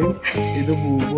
മുസ്ലിം, ഇത് ബൂബു.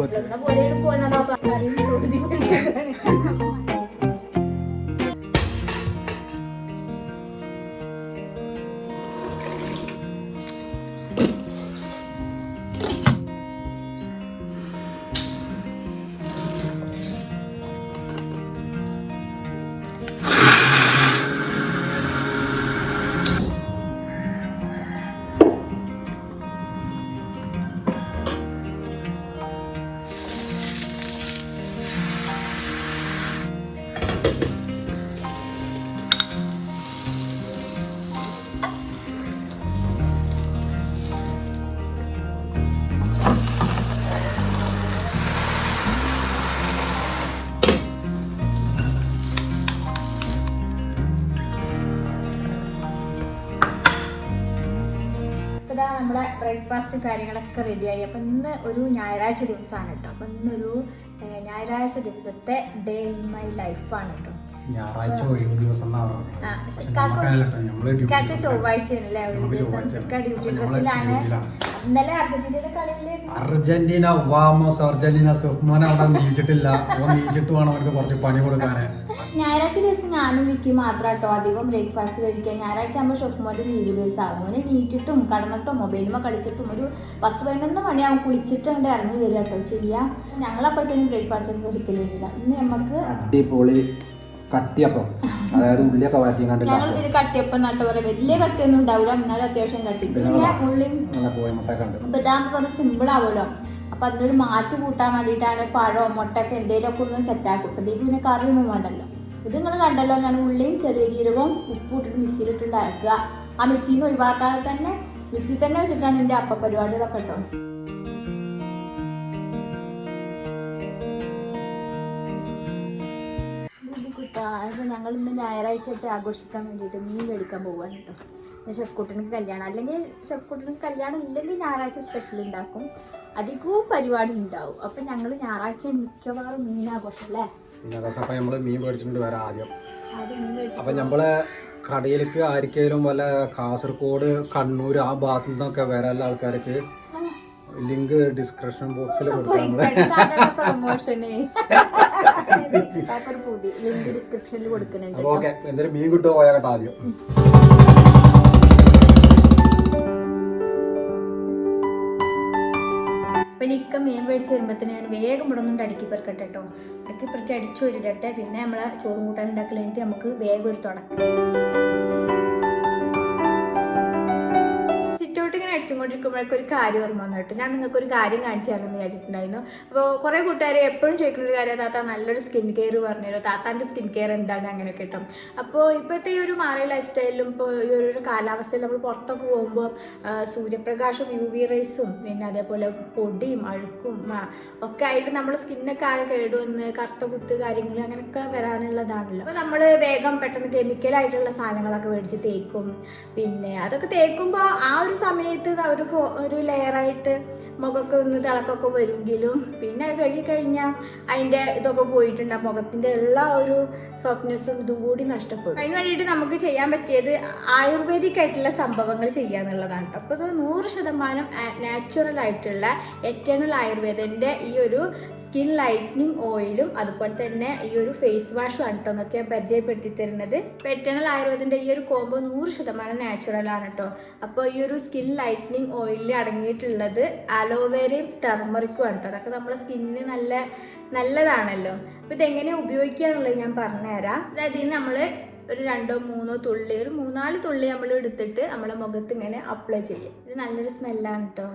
നമ്മളെ ബ്രേക്ക്ഫാസ്റ്റ് കാര്യങ്ങളൊക്കെ റെഡിയായി. അപ്പം ഇന്ന് ഒരു ഞായറാഴ്ച ദിവസമാണ് കേട്ടോ. അപ്പം ഇന്നൊരു ഞായറാഴ്ച ദിവസത്തെ ഡേ ഇൻ മൈ ലൈഫാണ് കേട്ടോ. ഞായറാഴ്ച ഒഴിവ് ദിവസം ചൊവ്വാഴ്ചയാണല്ലേ ഒഴിവ് ദിവസം. ഡ്യൂട്ടി ഡ്രസ്സിലാണ്. ഇന്നലെ അർജന്റീനയുടെ കളിയില് അർജന്റീന വാമോസ് അർജന്റീന സുഹ്മാൻ അവിടെ നീച്ചിട്ടില്ല. നീച്ചിട്ട് വേണം അവർക്ക് കുറച്ച് പണി കൊടുക്കാന്. ഞായറാഴ്ച ദിവസം ഞാനും മിക്കും മാത്രം കേട്ടോ അധികം ബ്രേക്ക്ഫാസ്റ്റ് കഴിക്കുക. ഞായറാഴ്ച ആകുമ്പോൾ ഷൊഫ്മോന്റെ ലീവ് ദിവസമാകും. അവന് നീറ്റിട്ടും കടന്നിട്ടും മൊബൈലുമോ കളിച്ചിട്ടും ഒരു 10-11 മണിയാവും കുളിച്ചിട്ട് അങ്ങോട്ട് ഇറങ്ങി വരിക കേട്ടോ ചെയ്യാം. ഞങ്ങളപ്പോഴത്തേനും ബ്രേക്ക്ഫാസ്റ്റ് ഒന്നും ഒരിക്കലില്ല. ഇന്ന് നമുക്ക് അടിപൊളി കട്ടിയപ്പം, അതായത് ഉള്ളിയൊക്കെ വാറ്റി കണ്ട് ഞങ്ങൾ ഇതിന് കട്ടിയപ്പം നട്ട് പറയാം. വലിയ കട്ടിയൊന്നും ഉണ്ടാവില്ല, എന്നാലും അത്യാവശ്യം കട്ടി. പിന്നെ ഉള്ളിയും അപ്പൊ ഇതാകുമ്പോൾ കുറച്ച് സിമ്പിൾ ആവുമല്ലോ. അപ്പൊ അതിനൊരു മാറ്റ് കൂട്ടാൻ വേണ്ടിയിട്ടാണ് പഴമോ മുട്ടയൊക്കെ എന്തെങ്കിലുമൊക്കെ ഒന്ന് സെറ്റാക്കും. അപ്പോഴത്തേക്ക് പിന്നെ കറിയൊന്നും വേണ്ടല്ലോ. ഇത് നിങ്ങൾ കണ്ടല്ലോ, ഞാൻ ഉള്ളിയും ചെറിയ ജീരകവും ഉപ്പും ഇട്ടിട്ട് മിക്സിയിലിട്ടുണ്ട് അരക്കുക. ആ മിക്സിയിൽ നിന്ന് ഒഴിവാക്കാതെ തന്നെ മിക്സി തന്നെ വെച്ചിട്ടാണ് എൻ്റെ അപ്പ പരിപാടികളൊക്കെ കേട്ടോ. അപ്പോൾ ഞങ്ങൾ ഇന്ന് ഞായറാഴ്ച ആയിട്ട് ആഘോഷിക്കാൻ വേണ്ടിയിട്ട് മീൻ മേടിക്കാൻ പോവാണ് കേട്ടോ. ഷെഫ് കുട്ടനക്ക് കല്യാണം, അല്ലെങ്കിൽ ഷെഫ് കുട്ടനക്ക് കല്യാണം ഇല്ലെങ്കിൽ ഞായറാഴ്ച സ്പെഷ്യൽ ഉണ്ടാക്കും. അധികവും പരിപാടി ഉണ്ടാവും. അപ്പം ഞങ്ങൾ ഞായറാഴ്ച മിക്കവാറും മീനാഘോഷം അല്ലേ. അപ്പം നമ്മൾ മീൻ മേടിച്ചിട്ടുണ്ട് വരാം ആദ്യം. അപ്പം നമ്മളെ കടയിലേക്ക് ആർക്കെങ്കിലും വല്ല കാസർഗോഡ് കണ്ണൂർ ആ ഭാഗത്തു നിന്നൊക്കെ വരാനുള്ള ആൾക്കാർക്ക് ലിങ്ക് ഡിസ്ക്രിപ്ഷൻ ബോക്സിൽ കൊടുക്കാം. ഓക്കെ, എന്തായാലും മീൻ കിട്ടുമോ പോയാ കേട്ടോ ആദ്യം. അപ്പം ഇക്ക മീൻ മേടിച്ച് വരുമ്പോഴത്തേന് ഞാൻ വേഗം ഇവിടെ ഒന്നും അടുക്കി പെറുക്കട്ടെ കേട്ടോ. അടുക്കി പെറുക്കി അടിച്ചു വരിടട്ടെ. പിന്നെ നമ്മളെ ചോറും കൂട്ടാൻ ഉണ്ടാക്കലിട്ട് നമുക്ക് വേഗം ഒരു തുടക്കം. ഇങ്ങനെ അടിച്ചുകൊണ്ടിരിക്കുമ്പോഴൊക്കെ ഒരു കാര്യം ഓർമ്മ വന്നു കേട്ടോ. ഞാൻ നിങ്ങൾക്ക് ഒരു കാര്യം കാണിച്ചു തരണമെന്ന് വിചാരിച്ചിട്ടുണ്ടായിരുന്നു. അപ്പോൾ കുറേ കൂട്ടുകാരെ എപ്പോഴും ചോദിക്കുന്ന ഒരു കാര്യം, താത്ത നല്ലൊരു സ്കിൻ കെയർ പറഞ്ഞുതരോ, താത്താൻ്റെ സ്കിൻ കെയർ എന്താണ് അങ്ങനെയൊക്കെ കേട്ടോ. അപ്പോൾ ഇപ്പോഴത്തെ ഈ ഒരു മാറിയ ലൈഫ് സ്റ്റൈലിലും ഇപ്പോൾ ഈ ഒരു കാലാവസ്ഥയിൽ നമ്മൾ പുറത്തൊക്കെ പോകുമ്പോൾ സൂര്യപ്രകാശം UV റേസും പിന്നെ അതേപോലെ പൊടിയും അഴുക്കും ഒക്കെ ആയിട്ട് നമ്മുടെ സ്കിന്നൊക്കെ ആകെ കേടുവന്ന് കറുത്ത കുത്ത് കാര്യങ്ങൾ അങ്ങനെയൊക്കെ വരാനുള്ളതാണല്ലോ. അപ്പോൾ നമ്മൾ വേഗം പെട്ടെന്ന് കെമിക്കലായിട്ടുള്ള സാധനങ്ങളൊക്കെ മേടിച്ച് തേക്കും. പിന്നെ അതൊക്കെ തേക്കുമ്പോൾ ആ ഒരു സമയത്ത് ഒരു ലെയറായിട്ട് മുഖമൊക്കെ ഒന്ന് തിളക്കൊക്കെ വരുമെങ്കിലും പിന്നെ അത് കഴുകിക്കഴിഞ്ഞാൽ അതിൻ്റെ ഇതൊക്കെ പോയിട്ടുണ്ട്. ആ മുഖത്തിൻ്റെ എല്ലാ ഒരു സോഫ്റ്റ്നെസ്സും ഇതും കൂടി നഷ്ടപ്പെടും. അതിന് വേണ്ടിയിട്ട് നമുക്ക് ചെയ്യാൻ പറ്റിയത് ആയുർവേദിക് ആയിട്ടുള്ള സംഭവങ്ങൾ ചെയ്യാന്നുള്ളതാണ്. അപ്പോൾ ഇത് 100% നാച്ചുറൽ ആയിട്ടുള്ള എറ്റേണൽ ആയുർവേദൻ്റെ ഈ ഒരു സ്കിൻ ലൈറ്റനിങ് ഓയിലും അതുപോലെ തന്നെ ഈ ഒരു ഫേസ് വാഷും ആണ് കേട്ടോ നിങ്ങൾക്ക് ഞാൻ പരിചയപ്പെടുത്തി തരുന്നത്. എറ്റേണൽ ആയുർവേദൻ്റെ ഈ ഒരു കോംബോ 100% നാച്ചുറലാണ് കേട്ടോ. അപ്പോൾ ഈ ഒരു സ്കിൻ ലൈറ്റനിങ് ഓയിലിൽ അടങ്ങിയിട്ടുള്ളത് അലോവേരയും ടെർമറിക്കും ആണ് കേട്ടോ. അതൊക്കെ നമ്മുടെ സ്കിന്നിന് നല്ലതാണല്ലോ. അപ്പോൾ ഇതെങ്ങനെ ഉപയോഗിക്കുക എന്നുള്ളത് ഞാൻ പറഞ്ഞുതരാം. അതായത് ഇത് നമ്മൾ ഒരു 2-3 തുള്ളി, ഒരു 3-4 തുള്ളി നമ്മൾ എടുത്തിട്ട് നമ്മളെ മുഖത്ത് ഇങ്ങനെ അപ്ലൈ ചെയ്യും. ഇത് നല്ലൊരു സ്മെല്ലാണ് കേട്ടോ.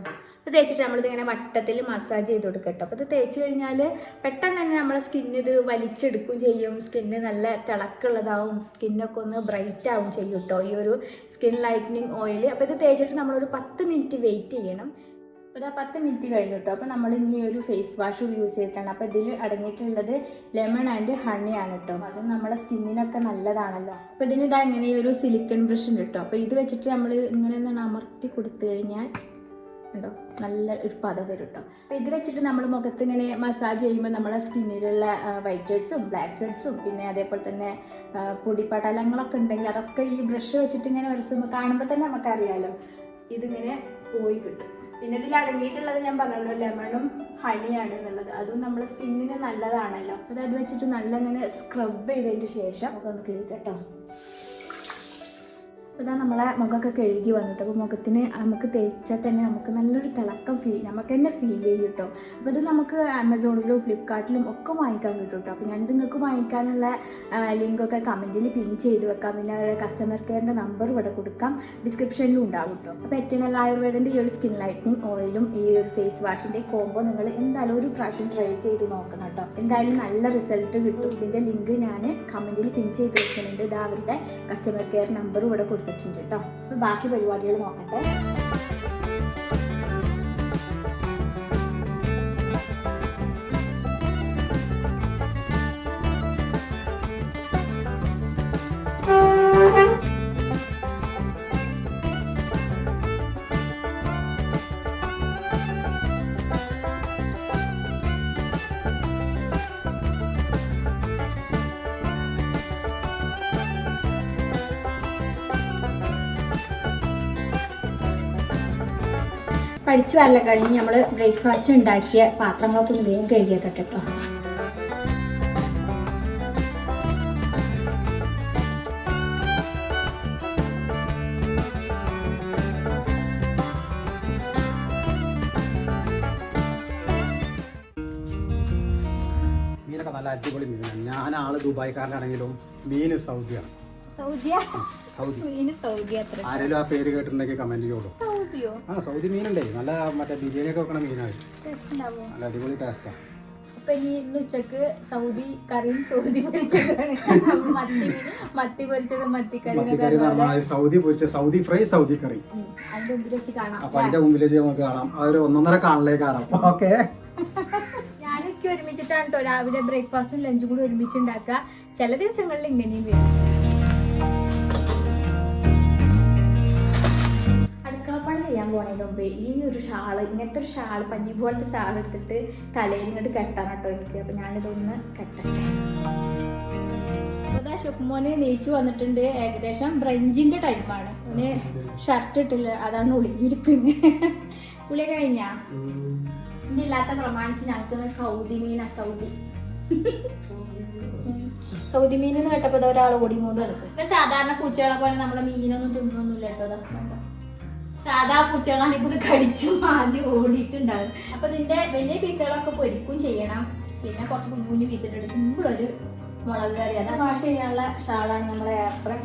ഇത് തേച്ചിട്ട് നമ്മളിതിങ്ങനെ വട്ടത്തിൽ മസാജ് ചെയ്ത് കൊടുക്കുക കേട്ടോ. അപ്പോൾ ഇത് തേച്ച് കഴിഞ്ഞാൽ പെട്ടെന്ന് തന്നെ നമ്മളെ സ്കിന്ന് ഇത് വലിച്ചെടുക്കും ചെയ്യും. സ്കിന്ന് നല്ല തിളക്കുള്ളതാവും, സ്കിന്നൊക്കെ ഒന്ന് ബ്രൈറ്റ് ആവും ചെയ്യും കേട്ടോ ഈ ഒരു സ്കിൻ ലൈറ്റനിങ് ഓയിൽ. അപ്പോൾ ഇത് തേച്ചിട്ട് നമ്മളൊരു 10 മിനിറ്റ് വെയിറ്റ് ചെയ്യണം. അപ്പോൾ 10 മിനിറ്റ് കഴിഞ്ഞു കേട്ടോ. അപ്പോൾ നമ്മൾ ഇനി ഒരു ഫേസ് വാഷ് യൂസ് ചെയ്തിട്ടാണ്. അപ്പോൾ ഇതിൽ അടങ്ങിയിട്ടുള്ളത് ലെമൺ ആൻഡ് ഹണി ആണ് കേട്ടോ. അതും നമ്മുടെ സ്കിന്നിനൊക്കെ നല്ലതാണല്ലോ. അപ്പോൾ ഇതിന് ഇതാ ഇങ്ങനെ ഒരു സിലിക്കൺ ബ്രഷ് ഉണ്ട് കേട്ടോ. അപ്പോൾ ഇത് വെച്ചിട്ട് നമ്മൾ ഇങ്ങനെ ഒന്ന് അമർത്തി കൊടുത്തു കഴിഞ്ഞാൽ ഉണ്ടോ നല്ല ഒരു പത വരും കേട്ടോ. അപ്പോൾ ഇത് വെച്ചിട്ട് നമ്മൾ മുഖത്ത് ഇങ്ങനെ മസാജ് ചെയ്യുമ്പോൾ നമ്മളെ സ്കിന്നിലുള്ള വൈറ്റ് ഹെഡ്സും ബ്ലാക്ക് ഹെഡ്സും പിന്നെ അതേപോലെ തന്നെ പൊടിപടലങ്ങളൊക്കെ ഉണ്ടെങ്കിൽ അതൊക്കെ ഈ ബ്രഷ് വെച്ചിട്ട് ഇങ്ങനെ ഉരസുമ്പോൾ കാണുമ്പോൾ തന്നെ നമുക്കറിയാമല്ലോ ഇതിങ്ങനെ പോയി കിട്ടും. പിന്നെ ഇതിൽ അടങ്ങിയിട്ടുള്ളത് ഞാൻ പറഞ്ഞല്ലോ ലെമണും ഹണിയാണ് എന്നുള്ളത്. അതും നമ്മുടെ സ്കിന്നിന് നല്ലതാണല്ലോ. അത് വെച്ചിട്ട് നല്ല ഇങ്ങനെ സ്ക്രബ് ചെയ്തതിന് ശേഷം നമുക്ക് കഴുകട്ടോ. അപ്പോൾ നമ്മളെ മുഖമൊക്കെ കഴുകി വന്നിട്ട് അപ്പോൾ മുഖത്തിന് നമുക്ക് തേച്ചാൽ തന്നെ നമുക്ക് നല്ലൊരു തിളക്കം നമുക്ക് തന്നെ ഫീൽ ചെയ്യും കേട്ടോ. അപ്പോൾ ഇത് നമുക്ക് ആമസോണിലും ഫ്ലിപ്കാർട്ടിലും ഒക്കെ വാങ്ങിക്കാൻ കിട്ടും കേട്ടോ. അപ്പോൾ ഞാനിത് നിങ്ങൾക്ക് വാങ്ങിക്കാനുള്ള ലിങ്കൊക്കെ കമൻറ്റിൽ പിൻ ചെയ്ത് വെക്കാം. പിന്നെ അവരുടെ കസ്റ്റമർ കെയറിൻ്റെ നമ്പർ ഇവിടെ കൊടുക്കാം, ഡിസ്ക്രിപ്ഷനിലും ഉണ്ടാവും കേട്ടോ. അപ്പോൾ എറ്റേണൽ ആയുർവേദൻ്റെ ഈ ഒരു സ്കിൻ ലൈറ്റനിങ് ഓയിലും ഈ ഒരു ഫേസ് വാഷിൻ്റെ കോംബോ നിങ്ങൾ എന്തായാലും ഒരു പ്രാവശ്യം ട്രൈ ചെയ്ത് നോക്കണം കേട്ടോ. എന്തായാലും നല്ല റിസൾട്ട് കിട്ടും. ഇതിൻ്റെ ലിങ്ക് ഞാൻ കമൻറ്റിൽ പിൻ ചെയ്ത് വെക്കുന്നുണ്ട്. ഇത് അവരുടെ കസ്റ്റമർ കെയർ നമ്പർ ഇവിടെ കൊടുത്തിട്ടുണ്ട് കേട്ടോ. അപ്പോൾ ബാക്കി പരിപാടികൾ നോക്കട്ടെ. പഠിച്ചു വരല കഴിഞ്ഞ് നമ്മൾ ബ്രേക്ക്ഫാസ്റ്റ് ഉണ്ടാക്കിയ പാത്രങ്ങളൊക്കെ ഒന്ന് വേഗം കഴുകിയേക്കട്ടെ കേട്ടോ. മീനൊക്കെ നല്ല അടിപൊളി മീനാണ്. ഞാൻ ആള് ദുബായ്ക്കാരനാണെങ്കിലും മീന് സൗദിയാണ്. ആരെങ്കിലും ആ പേര് കേട്ടിട്ടുണ്ടെങ്കിൽ കമന്റ് ചെയ്തോളൂ. സൗദി മീനുണ്ടേ, നല്ല മറ്റേ ബിരിയാണി ഒക്കെ വെക്കണ മീനാണ്, നല്ല അടിപൊളി ടേസ്റ്റാണ്. അപ്പൊ ഇനി ഇന്ന് ഉച്ചക്ക് സൗദി കറിയും സൗദി പൊരിച്ചതാണ്. മത്തി പൊരിച്ചത് മത്തിക്കറി, സൗദി പൊരിച്ച സൗദി ഫ്രൈ സൗദി കറി അതിന്റെ മുമ്പിൽ വെച്ച് കാണാം. അപ്പൊ അതിന്റെ മുമ്പിൽ വെച്ച് നമുക്ക് കാണാം. അതൊരു 1.5 കാണലേക്ക് കാണാം. ഓക്കെ, ഞാനൊക്കെ ഒരുമിച്ചിട്ടാണ് കേട്ടോ രാവിലെ ബ്രേക്ക്ഫാസ്റ്റും ലഞ്ചും കൂടി ഒരുമിച്ച് ഉണ്ടാക്കുക. ചില ദിവസങ്ങളിൽ ഇങ്ങനെയും വരും. അടുക്കളപ്പണി ചെയ്യാൻ പോകുന്നതിന് മുമ്പ് ഈ ഒരു ഷാള്, ഇങ്ങനത്തെ ഒരു ഷാള്, പഞ്ഞി പോലത്തെ ഷാൾ എടുത്തിട്ട് തലയിൽ ഇങ്ങോട്ട് കെട്ടാൻ കേട്ടോ എനിക്ക്. അപ്പം ഞാനിതൊന്ന് കെട്ടട്ടെ. അപ്പോൾ ഷുഫ്മോന് നെയ്ച്ചു വന്നിട്ടുണ്ട്. ഏകദേശം ബ്രഞ്ചിൻ്റെ ടൈമാണ്. അവന് ഷർട്ട് ഇട്ടില്ല, അതാണ് ഒളിഞ്ഞിരിക്കുന്നത്. പുളി കഴിഞ്ഞാ ഇല്ലാത്ത പ്രമാണിച്ച് ഞങ്ങൾക്ക് സൗദി മീനാ. സൗദി മീനെന്ന് കേട്ടപ്പോൾ ഒരാൾ ഓടിയും കൊണ്ട് വന്നിട്ട്. ഇപ്പം സാധാരണ പൂച്ചകളെ പോലെ നമ്മളെ മീനൊന്നും തിന്നൊന്നുമില്ല കേട്ടോ. അതൊക്കെ സാധാ പൂച്ചകളാണെങ്കിൽ ഇപ്പോൾ ഇത് കടിച്ചു മാന്തി ഓടിയിട്ടുണ്ടാകും. അപ്പോൾ ഇതിൻ്റെ വലിയ പീസുകളൊക്കെ പൊരിക്കും ചെയ്യണം. പിന്നെ കുറച്ച് കുഞ്ഞു കുഞ്ഞു പീസ് ഇട്ടിട്ട് സിമ്പിളൊരു മുളക് കറി. അതാ വാഷ് ചെയ്യാനുള്ള ഷാളാണ് നമ്മളെ ഏപ്രൺ.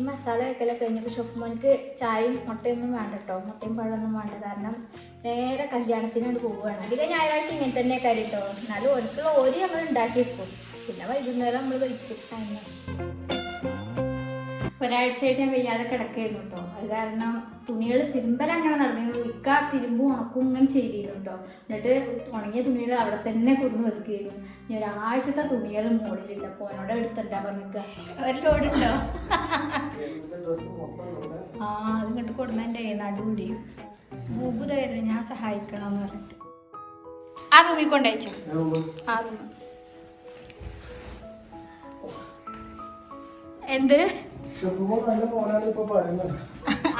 മസാല വെക്കലൊക്കെ കഴിഞ്ഞപ്പോൾ ഷുഫ്മോനിക്ക് ചായയും മുട്ടയൊന്നും വേണ്ട കേട്ടോ. മുട്ടയും പഴമൊന്നും വേണ്ട. കാരണം നേരെ കല്യാണത്തിനോട് പോവുകയാണ്. അധികം ഞായറാഴ്ച ഇങ്ങനെ തന്നെ കാര്യം കേട്ടോ. എന്നാലും ഒരിക്കലും ഓരി നമ്മൾ ഉണ്ടാക്കി വെക്കും. പിന്നെ വൈകുന്നേരം നമ്മൾ കഴിക്കും. ഒരാഴ്ചയായിട്ട് ഞാൻ വയ്യാതെ കിടക്കായിരുന്നു കേട്ടോ. അത് കാരണം തുണികൾ തിരുമ്പലങ്ങനെ നടന്നു. ഇക്ക തിരുമ്പും ഉണക്കും ഇങ്ങനെ ചെയ്തിരുന്നു കേട്ടോ. എന്നിട്ട് ഉണങ്ങിയ തുണികൾ അവിടെ തന്നെ കൊടുന്ന് വെക്കുകയായിരുന്നു. ഇനി ഒരാഴ്ചത്തെ തുണികൾ മുകളിലില്ല. അപ്പോൾ എന്നോട് എടുത്തിട്ടാ പറഞ്ഞിക്ക ഒരു ലോഡുണ്ടോ? അത് ഇങ്ങോട്ട് കൊടുന്നതിൻ്റെ നടുപിടിയും ബൂബു തരുന്നു. ഞാൻ സഹായിക്കണമെന്ന് പറഞ്ഞിട്ട് ആ റൂമിൽ കൊണ്ടയച്ചോ. ആ റൂം എന്ത്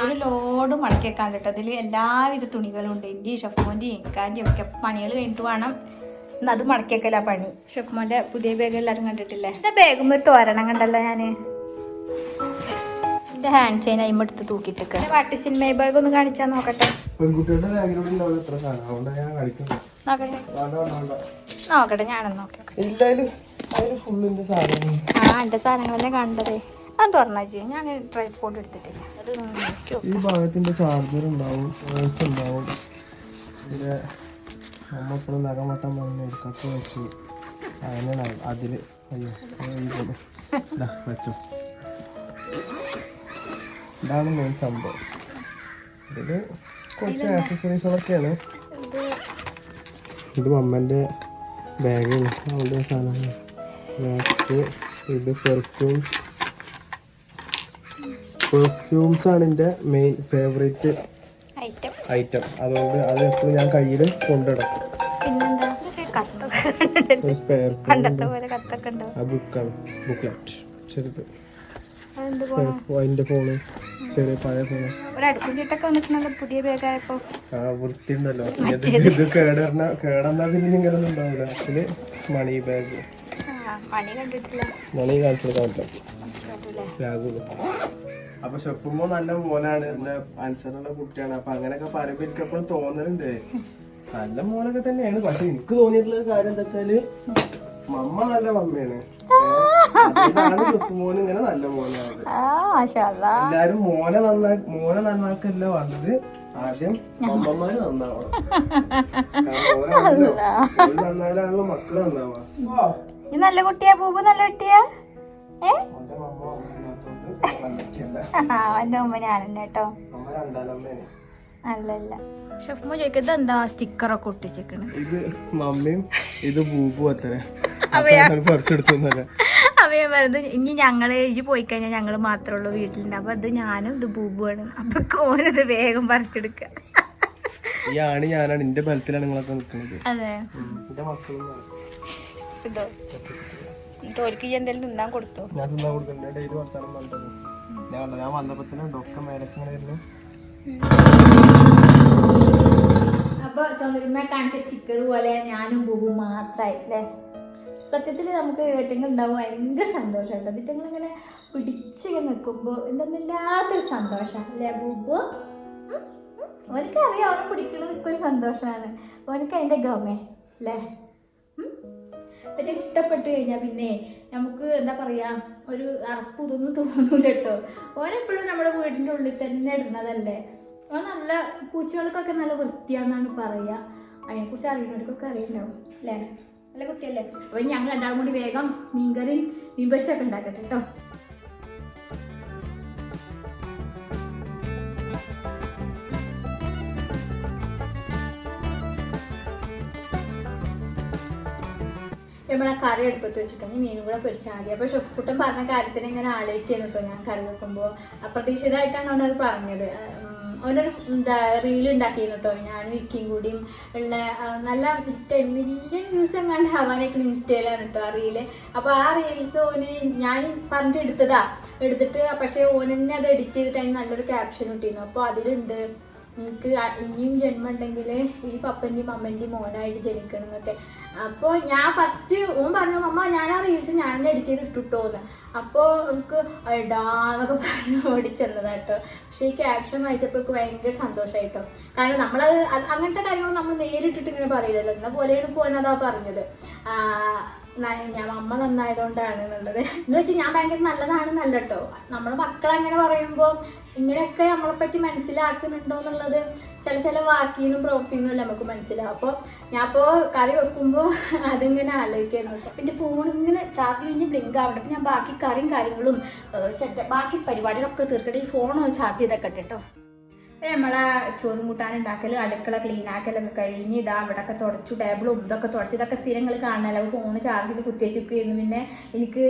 ഒരു ലോഡ് മടക്കിയേക്കാൻ കേട്ടോ. അതിൽ എല്ലാവിധ തുണികളും ഉണ്ട്. എൻ്റെ ഷഫ്മോൻ്റെയും ഇക്കാൻ്റെയും ഒക്കെ പണികൾ കഴിഞ്ഞിട്ട് വേണം ഇന്ന് അത് മടക്കിയേക്കല്ല പണി. ഷഫ്മോൻ്റെ പുതിയ ബാഗ് എല്ലാവരും കണ്ടിട്ടില്ലേ? എൻ്റെ ബാഗും ഒരു തോരണം കണ്ടല്ലോ ഞാൻ. എൻ്റെ ഹാൻഡ് ചെയിൻ അയിമ്പ എടുത്ത് തൂക്കിയിട്ടൊക്കെ. പാട്ടി സിനിമ ബാഗ് ഒന്ന് കാണിച്ചാൽ നോക്കട്ടെ. നോക്കട്ടെ ഞാനൊന്ന് നോക്കട്ടെ. ആ എൻ്റെ സാധനങ്ങൾ തന്നെ കണ്ടതേ. അത് തുറന്നാ ഞാൻ ട്രൈപോഡ് എടുത്തിട്ടില്ല. അത് ഈ ഭാഗത്തിന്റെ ചാർജർ ഉണ്ടാവും, പേഴ്സ് ഉണ്ടാവും. ഇതിലെ നമ്മളിപ്പോഴും നഖമട്ടം പറഞ്ഞ കട്ട് വെച്ചു. അങ്ങനെയാണ് അതില്. അയ്യോ വെച്ചു. ഇതാണ് മെയിൻ സംഭവം. ഇതില് കുറച്ച് ആക്സസറീസുകളൊക്കെയാണ്. ഇത് മമ്മൻ്റെ ബാഗാണ്. അവളുടെ സാധനങ്ങൾ. ഇത് പെർഫ്യൂംസ് ആണ് എൻ്റെ മെയിൻ ഫേവറേറ്റ് ഐറ്റം. ഐറ്റം. അതുകൊണ്ട് അത് എപ്പോഴും ഞാൻ കയ്യിൽ കൊണ്ടിടും. പിന്നെന്താ ഒരു സ്പെയർ ഫോൺ പണ്ടത്തെ പോലെ കത്തൊക്കെ ഉണ്ടോ? ആ ബുക്കാണ്, ബുക്ക്ലെറ്റ് ചെറുത്. അതെന്ത് അതിന്റെ ഫോണ്, ചെറിയ പഴയ ഫോണ്. ഒരു അടുക്കും ചിട്ടൊക്കെ വന്നിട്ടുണ്ടല്ലോ പുതിയ ബാഗായപ്പോ. ആ വൃത്തി ഉണ്ടല്ലോ. ഇത് കേടന്നാ പിന്നെ ഇങ്ങനെ ഉണ്ടാവില്ല. അതില് മണി ബാഗ്, മണി കണ്ടിട്ടില്ല, മണി കാണിച്ചെടുക്കാൻ പറ്റും. അപ്പൊ ഷെഫുമോ നല്ല മോനാണ്, നല്ല അനുസരണമുള്ള കുട്ടിയാണ്. അപ്പൊ അങ്ങനെയൊക്കെ പറയുമ്പോ എനിക്ക് എപ്പോഴും തോന്നലുണ്ട് നല്ല മോനൊക്കെ തന്നെയാണ്. പക്ഷെ എനിക്ക് തോന്നിയിട്ടുള്ള ഒരു കാര്യം എന്താ വെച്ചാല് മമ്മ നല്ല മമ്മയാണ്. അതുകൊണ്ടാണ് ഷെഫുമോന് ഇങ്ങനെ നല്ല മോനായത്. എല്ലാരും മോനെ നന്നാക്കല്ല വേണ്ടത്, ആദ്യം അമ്മമാര് നന്നാവണം. നന്നായാലാണല്ലോ മക്കള് നന്നാവാ. നല്ല കുട്ടിയാ ബൂബു, നല്ല കുട്ടിയാ. അവന്റെ ഉമ്മ ഞാനെന്നെ കേട്ടോ. അല്ലല്ല ഷെഫ്മോ ചോദിക്കുന്നത് എന്താ സ്റ്റിക്കറൊക്കെ ഒട്ടിച്ചേക്കണ്. ഇത് മമ്മിയും ഇത് ബൂബു അത്ര അവയാ പറയുന്നത്. ഇനി ഞങ്ങള് പോയി കഴിഞ്ഞാൽ ഞങ്ങള് മാത്രമേ ഉള്ളൂ വീട്ടിലുണ്ട്. അപ്പൊ അത് ഞാനും ഇത് ബൂബുവാണ്. അപ്പൊ കോനത് വേഗം പറിച്ചെടുക്ക. ഈ ആണി ഞാനാണ്, എന്റെ ബലത്തിലാണ് നിങ്ങളൊക്കെ നിൽക്കുന്നത്. അതെ, എന്റെ മക്കളും ഇതോ തോൽക്ക് എന്തെങ്കിലും തിന്നാൻ കൊടുത്തോ? ഞാൻ തിന്നാൻ കൊടുക്കണ്ട, ഡെയിലി വർത്താനം പറഞ്ഞത്. ഞാൻ വന്നപ്പോ തന്നെ ഡോക്ടർ മേലൊക്കെ ഇങ്ങനെ വരുന്നു. അപ്പൊ ചുമരുമ കാണിച്ച സ്റ്റിക്കർ പോലെ ഞാനും ബൂബു മാത്രമായി അല്ലേ. സത്യത്തിൽ നമുക്ക് ഏറ്റങ്ങൾ ഉണ്ടാവും ഭയങ്കര സന്തോഷമുണ്ട്. ഇതിറ്റങ്ങൾ ഇങ്ങനെ പിടിച്ചിങ്ങനെ നിൽക്കുമ്പോൾ എന്തെന്നില്ലാത്തൊരു സന്തോഷം അല്ലേ ബൂബു. ഓനക്കറിയാം അവനെ പിടിക്കണതൊക്കെ ഒരു സന്തോഷമാണ്. ഓനക്ക് അതിൻ്റെ ഗമേ അല്ലേ. മറ്റേ ഇഷ്ടപ്പെട്ട് കഴിഞ്ഞാൽ പിന്നെ നമുക്ക് എന്താ പറയുക, ഒരു അറപ്പ് ഇതൊന്നും തോന്നൂല കേട്ടോ. ഓനെപ്പോഴും നമ്മുടെ വീടിൻ്റെ ഉള്ളിൽ തന്നെ ഇടുന്നതല്ലേ. ഓൻ നല്ല പൂച്ചകൾക്കൊക്കെ നല്ല വൃത്തിയാണെന്നാണ് പറയുക. അതിനെക്കുറിച്ച് അറിയുന്നവർക്കൊക്കെ അറിയുന്നുണ്ടാവും അല്ലേ. നല്ല കുട്ടിയല്ലേ. അപ്പം ഞങ്ങൾ രണ്ടാളും കൂടി വേഗം മീൻകറിയും മീൻ പൊരിച്ചൊക്കെ ഉണ്ടാക്കട്ടെ കേട്ടോ. നമ്മളെ കറി എടുപ്പത്ത് വെച്ചിട്ടുണ്ടെങ്കിൽ മീനും കൂടെ പൊരിച്ചാൽ മതി. അപ്പോൾ ഷെഫ്കുട്ടൻ പറഞ്ഞ കാര്യത്തിന് ഇങ്ങനെ ആലോചിക്കുന്നു കേട്ടോ. ഞാൻ കറി വെക്കുമ്പോൾ അപ്രതീക്ഷിതമായിട്ടാണ് അവനത് പറഞ്ഞത്. അവനൊരു റീൽ ഉണ്ടാക്കിയിരുന്നു കേട്ടോ. ഞാനും വിക്കിയും കൂടിയും ഉള്ള നല്ല 10 മില്യൺ വ്യൂസ് എങ്ങാണ്ട് ആവാനായിട്ട് ഇൻസ്റ്റയിലാണ് കേട്ടോ ആ റീല്. അപ്പോൾ ആ റീൽസ് ഓന് ഞാൻ പറഞ്ഞിട്ട് എടുത്തിട്ട് പക്ഷേ ഓനെന്നെ അത് എഡിറ്റ് ചെയ്തിട്ട് അതിന് നല്ലൊരു ക്യാപ്ഷൻ കിട്ടിയിരുന്നു. അപ്പോൾ അതിലുണ്ട് എനിക്ക് ഇനിയും ജന്മം ഉണ്ടെങ്കിൽ ഈ പപ്പൻ്റെയും അമ്മൻ്റെയും മോനായിട്ട് ജനിക്കണം എന്നൊക്കെ. അപ്പോൾ ഞാൻ ഫസ്റ്റ് ഓൻ പറഞ്ഞു അമ്മ ഞാൻ ആ റീൽസ് ഞാൻ എഡിറ്റ് ചെയ്ത് ഇട്ടിട്ടോന്ന്. അപ്പോൾ നമുക്ക് ഇടാന്നൊക്കെ പറഞ്ഞ് ഓടിച്ചെന്നതാണ് കേട്ടോ. പക്ഷേ ഈ ക്യാപ്ഷൻ വായിച്ചപ്പോൾ എനിക്ക് ഭയങ്കര സന്തോഷമായിട്ടോ. കാരണം നമ്മളത് അങ്ങനത്തെ കാര്യങ്ങൾ നമ്മൾ നേരിട്ടിട്ട് ഇങ്ങനെ പറയില്ലല്ലോ. എന്ന പോലെയാണ് പോനതാ പറഞ്ഞത്. ഞാൻ അമ്മ നന്നായതുകൊണ്ടാണ് എന്നുള്ളത് എന്ന് വെച്ചാൽ ഞാൻ ഭയങ്കര നല്ലതാണെന്നല്ല കേട്ടോ. നമ്മുടെ മക്കളങ്ങനെ പറയുമ്പോൾ ഇങ്ങനെയൊക്കെ നമ്മളെപ്പറ്റി മനസ്സിലാക്കുന്നുണ്ടോ എന്നുള്ളത് ചില വാക്കിന്നും പ്രവൃത്തിന്നും അല്ല നമുക്ക് മനസ്സിലാവും. അപ്പോൾ ഞാൻ ഇപ്പോൾ കറി വെക്കുമ്പോൾ അതിങ്ങനെ ആലോചിക്കായിരുന്നു കേട്ടോ. പിന്നെ ഫോൺ ഇങ്ങനെ ചാർജ് കഴിഞ്ഞ് ബ്ലിങ്ക് ആവട്ടെ. അപ്പം ഞാൻ ബാക്കി കറിയും കാര്യങ്ങളും ബാക്കി പരിപാടികളൊക്കെ തീർക്കട്ടെ. ഈ ഫോൺ ചാർജ് ചെയ്തൊക്കെ കേട്ടോ. നമ്മളെ ചോറും കൂട്ടാനുണ്ടാക്കലും അടുക്കള ക്ലീൻ ആക്കലൊക്കെ കഴിഞ്ഞ് ഇതാ ഇവിടെയൊക്കെ തുടച്ചു, ടേബിളും ഇതൊക്കെ തുടച്ച് ഇതൊക്കെ സ്ഥിരങ്ങൾ കാണാനല്ലോ. ഫോണ് ചാർജിൽ കുത്തിവെച്ചിരിക്കുന്നു. പിന്നെ എനിക്ക്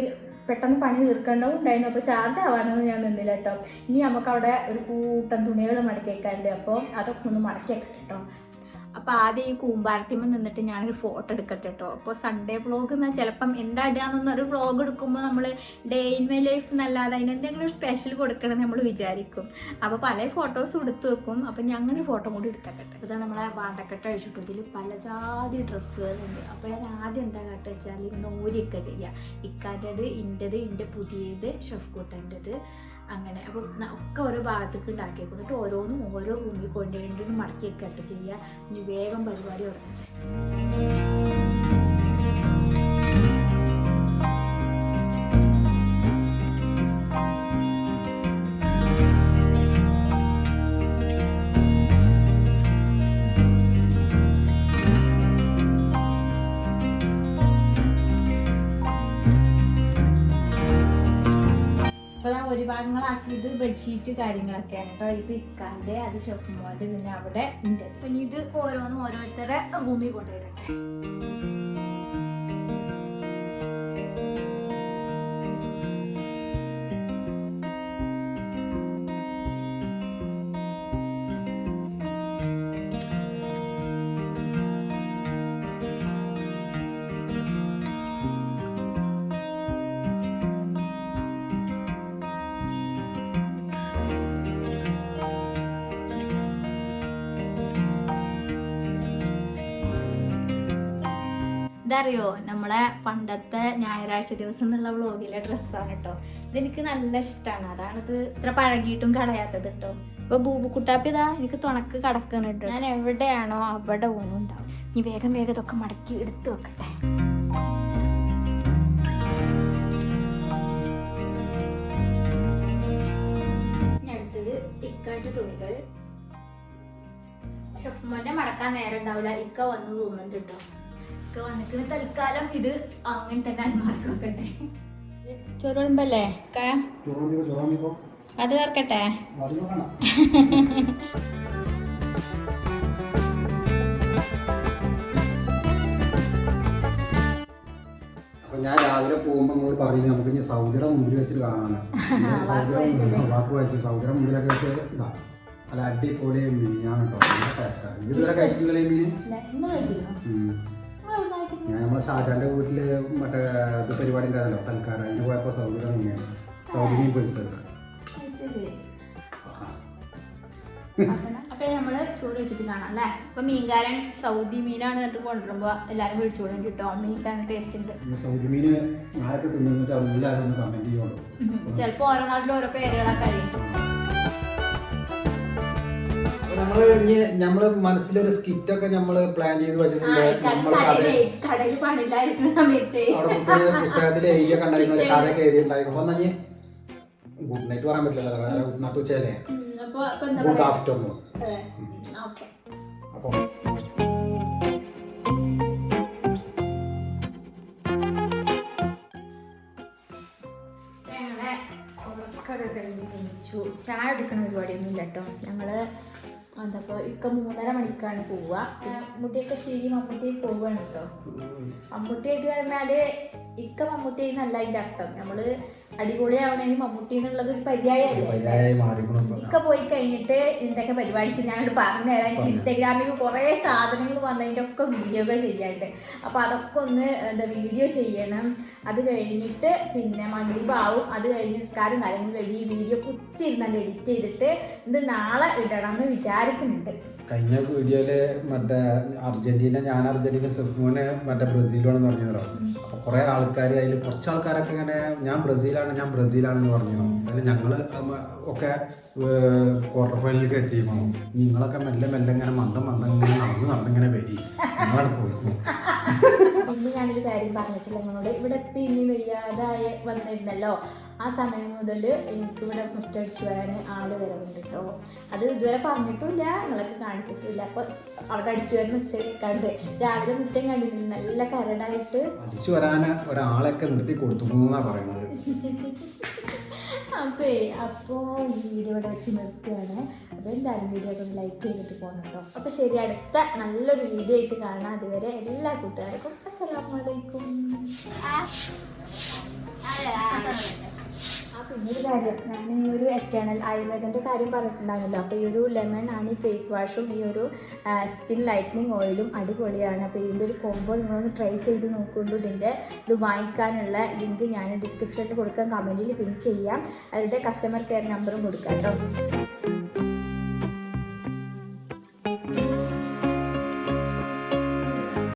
പെട്ടെന്ന് പണി തീർക്കേണ്ടതും ഉണ്ടായിരുന്നു. അപ്പോൾ ചാർജ് ആവാനൊന്നും ഞാൻ നിന്നില്ല കേട്ടോ. ഇനി നമുക്ക് അവിടെ ഒരു കൂട്ടം തുണികൾ മടക്കി വെക്കാനുണ്ട്. അപ്പോൾ അതൊക്കെ ഒന്ന് മടക്കി വെക്കട്ടെ കേട്ടോ. അപ്പോൾ ആദ്യം ഈ കൂമ്പാരത്തിമ്മ നിന്നിട്ട് ഞാനൊരു ഫോട്ടോ എടുക്കട്ടെ കേട്ടോ. അപ്പോൾ സൺഡേ വ്ളോഗ് എന്നാൽ ചിലപ്പം എന്താ ഇടുകയെന്നൊരു വ്ളോഗ് എടുക്കുമ്പോൾ നമ്മൾ ഡേ ഇൻ മൈ ലൈഫ് എന്നല്ലാതെ അതിനെന്തെങ്കിലും ഒരു സ്പെഷ്യൽ കൊടുക്കണം നമ്മൾ വിചാരിക്കും. അപ്പോൾ പല ഫോട്ടോസും എടുത്ത് വെക്കും. അപ്പം ഞങ്ങളുടെ ഫോട്ടോ കൂടി എടുത്തേക്കട്ടെ. ഇതാ നമ്മളെ വാണ്ടക്കെട്ട് അഴിച്ചിട്ടു. ഇതിൽ പല ജാതി ഡ്രസ്സുകളുണ്ട്. അപ്പോൾ ഞാൻ ആദ്യം എന്താ കേട്ടോ വെച്ചാൽ നൂരിയൊക്കെ ചെയ്യാം. ഇക്കാൻ്റെത് ഇൻ്റെ പുതിയത് ഷെഫ്കുട്ടൻ്റെത് അങ്ങനെ. അപ്പം ഒക്കെ ഓരോ ഭാഗത്തേക്ക് ഉണ്ടാക്കി കൊടുത്തിട്ട് ഓരോന്നും ഓരോ റൂമിൽ കൊണ്ടുപോയിട്ട് മടക്കിയൊക്കെ ആയിട്ട് ചെയ്യുക. ഇനി വേഗം പരിപാടി തുടങ്ങട്ടെ. ഒരു ഭാഗങ്ങളാക്കി ഇത് ബെഡ്ഷീറ്റ് കാര്യങ്ങളൊക്കെയാണ് കേട്ടോ. ഇത് ഇക്കാൻ്റെ, അത് ഷെഫ്മോൻ്റെ, പിന്നെ അവിടെ ഉണ്ട്. പിന്നെ ഇത് ഓരോന്നും ഓരോരുത്തരുടെ റൂമിൽ കൊണ്ടുപോയിടട്ടെ. ഇതറിയോ നമ്മളെ പണ്ടത്തെ ഞായറാഴ്ച ദിവസം എന്നുള്ള വ്ളോഗിലെ ഡ്രസ്സാണ് കേട്ടോ. ഇതെനിക്ക് നല്ല ഇഷ്ടമാണ്, അതാണിത് ഇത്ര പഴകിയിട്ടും കളയാത്തത് കേട്ടോ. ഇപ്പൊ ബൂബുക്കുട്ടാപ്പി ഇതാ എനിക്ക് തുണക്ക് കടക്കണം കേട്ടോ. ഞാൻ എവിടെയാണോ അവിടെ ഊണുണ്ടാവും. ഇനി വേഗം വേഗം ഇതൊക്കെ മടക്കി എടുത്തു വെക്കട്ടെ. അടുത്തത് ഇക്കാട്ട് തുണികൾ. ഷെഫ്മോന്റെ മടക്കാൻ നേരം ഉണ്ടാവില്ല, ഇക്ക വന്ന് തോന്നുന്നുണ്ട് കേട്ടോ. ഇക്ക വന്നിട്ട് തൽക്കാലം ഇത് അങ്ങനെ തന്നെ അന്മാർക്ക് വെക്കട്ടെ. ചോറുമ്പല്ലേ അത് ചേർക്കട്ടെ. അപ്പൊ ഞാൻ രാവിലെ പോകുമ്പോ നിങ്ങൾ പറയുന്നത് നമുക്ക് ഇനി സൗദിയുടെ മുമ്പിൽ വെച്ചിട്ട് കാണാനാണ്. വാക്ക് വായിച്ചു സൗദിയുടെ മുമ്പിലൊക്കെ വെച്ച് ഇതാ അല്ല അടിപൊളി മീനാണ് കേട്ടോ. നല്ല ടേസ്റ്റാണ്. ഇതുവരെ കഴിച്ചിട്ടില്ല ഈ മീൻ. ഞാൻ നമ്മളെ ഷാജാന്റെ വീട്ടില് മറ്റേ ഇത് പരിപാടി ഉണ്ടായിരുന്നല്ലോ സൽക്കാരം, അതിന് പോയപ്പോ സൗദിയുടെ മീനാണ്, സൗദി മീൻ പൊരിച്ചത്. അപ്പൊ നമ്മള് ചോറ് വെച്ചിട്ട് കാണാം അല്ലേ. അപ്പൊ മീൻകാരൻ സൗദി മീനാണ് എന്നിട്ട് കൊണ്ടുവരുമ്പോ എല്ലാരും വിളിച്ചോളും കേട്ടോ. മീൻകാരൻ ടേസ്റ്റ് ഉണ്ട്. സൗദി മീന് ആരൊക്കെ തിന്നു എല്ലാവരും ഒന്ന് കമന്റ് ചെയ്യുള്ളൂ. ചിലപ്പോ ഓരോ നാട്ടിലും ഓരോ പേരുകളൊക്കെ അറിയും. നമ്മള് മനസ്സിലൊരു സ്കിറ്റൊക്കെ നമ്മള് പ്ലാൻ ചെയ്ത് വെച്ചിട്ടുണ്ട്. കടയിൽ പണിയിലായിരിക്കുന്ന സമയത്ത് അവിടെ പുസ്തകത്തിൽ എഴുതിയൊക്കെ ഉണ്ടായിരുന്നു, ഒരു കഥയൊക്കെ എഴുതിയിട്ടുണ്ടായിരുന്നു. അപ്പൊ എന്നാ ഗുഡ് നൈറ്റ് പറയാൻ പറ്റില്ലല്ലോ, നട്ടുച്ചേനെ ഗുഡ് ആഫ്റ്റർനൂൺ. അപ്പൊ ചായ എടുക്കണ പരിപാടിയൊന്നും ഇല്ല കേട്ടോ. ഞങ്ങള് അതപ്പോൾ ഇക്ക 3:30 മണിക്കാണ് പോവുക. മമ്മൂട്ടിയൊക്കെ ശരി മമ്മൂട്ടി പോവുകയാണ് കേട്ടോ. മമ്മൂട്ടിയായിട്ട് പറഞ്ഞാല് ഇക്ക മമ്മൂട്ടി എന്നല്ല അതിന്റെ അർത്ഥം. നമ്മള് അടിപൊളിയാവണേന് മമ്മൂട്ടി എന്നുള്ളത് ഒരു പര്യായമല്ലേ. ഇക്ക പോയി കഴിഞ്ഞിട്ട് എന്തൊക്കെ പരിപാടിച്ച് ഞാനോട് പറഞ്ഞുതരാം. എനിക്ക് ഇൻസ്റ്റാഗ്രാമിൽ കുറെ സാധനങ്ങൾ വന്നതിൻ്റെ ഒക്കെ വീഡിയോകൾ ചെയ്യാനുണ്ട്. അപ്പൊ അതൊക്കെ ഒന്ന് വീഡിയോ ചെയ്യണം. അത് കഴിഞ്ഞിട്ട് പിന്നെ മഗ്‌രിബാവും. അത് കഴിഞ്ഞ് നിസ്കാരം കാര്യങ്ങൾ കഴിഞ്ഞ് ഈ വീഡിയോ കുച്ചിരുന്നാണ്ട് എഡിറ്റ് ചെയ്തിട്ട് ഇത് നാളെ ഇടണം എന്ന് വിചാരിക്കുന്നുണ്ട്. കഴിഞ്ഞ വീഡിയോയില് മറ്റേ അർജന്റീന, ഞാൻ അർജന്റീന, സെഫ്മോന് മറ്റേ ബ്രസീലാണെന്ന് പറഞ്ഞല്ലോ. അപ്പൊ കുറെ ആൾക്കാർ അതിൽ കുറച്ച് ആൾക്കാരൊക്കെ ഇങ്ങനെ ഞാൻ ബ്രസീലാണെന്ന് പറഞ്ഞു. അതിൽ ഞങ്ങള് ഒക്കെ ക്വാർട്ടർ ഫൈനലിലേക്ക് എത്തിയിരുന്നു. നിങ്ങളൊക്കെ മെല്ലെ ഇങ്ങനെ മന്ദം ഇങ്ങനെ നടന്നിങ്ങനെ വരി നിങ്ങളവിടെ പോയി. ഇന്ന് ഞാനൊരു കാര്യം പറഞ്ഞിട്ടില്ല നിങ്ങളോട്. ഇവിടെ പിന്നെ വയ്യാതായി വന്നിരുന്നല്ലോ, ആ സമയം മുതൽ എനിക്കിവിടെ മുറ്റടിച്ചു വരാൻ ആള് വരവുണ്ട് കേട്ടോ. അത് ഇതുവരെ പറഞ്ഞിട്ടുമില്ല, നിങ്ങളൊക്കെ കാണിച്ചിട്ടില്ല. അപ്പോൾ അവിടെ അടിച്ചു വരുന്ന ഉച്ചയ്ക്കാണ്ട് രാവിലെ മുറ്റം കണ്ടിരുന്നില്ല, നല്ല കരടായിട്ട് അടിച്ചു വരാൻ ഒരാളൊക്കെ നിർത്തി കൊടുത്തു എന്നാ പറയുന്നത്. അപ്പോൾ ഈ വീഡിയോ ഇവിടെ വെച്ച് നിർത്തുകയാണ്. അപ്പോൾ എല്ലാവരും വീഡിയോ ഒന്ന് ലൈക്ക് ചെയ്തിട്ട് പോകണം കേട്ടോ. അപ്പോൾ ശരി, അടുത്ത നല്ലൊരു വീഡിയോ ആയിട്ട് കാണാം. അതുവരെ എല്ലാ കൂട്ടുകാർക്കും അസ്സലാമു അലൈക്കും. പിന്നൊരു കാര്യം, ഞാൻ ഈ ഒരു എറ്റേണൽ ആയുർവേദൻ്റെ കാര്യം പറഞ്ഞിട്ടുണ്ടായിരുന്നല്ലോ. അപ്പോൾ ഈ ഒരു ലെമൺ ആണ് ഈ ഫേസ് വാഷും ഈ ഒരു സ്കിൻ ലൈറ്റനിങ് ഓയിലും അടിപൊളിയാണ്. അപ്പോൾ ഇതിൻ്റെ ഒരു കോംബോ നിങ്ങളൊന്ന് ട്രൈ ചെയ്ത് നോക്കുള്ളൂ. ഇത് വാങ്ങിക്കാനുള്ള ലിങ്ക് ഞാൻ ഡിസ്ക്രിപ്ഷനിൽ കൊടുക്കാം, കമൻറ്റിൽ പിൻ ചെയ്യാം. അതിൻ്റെ കസ്റ്റമർ കെയർ നമ്പറും കൊടുക്കാം കേട്ടോ.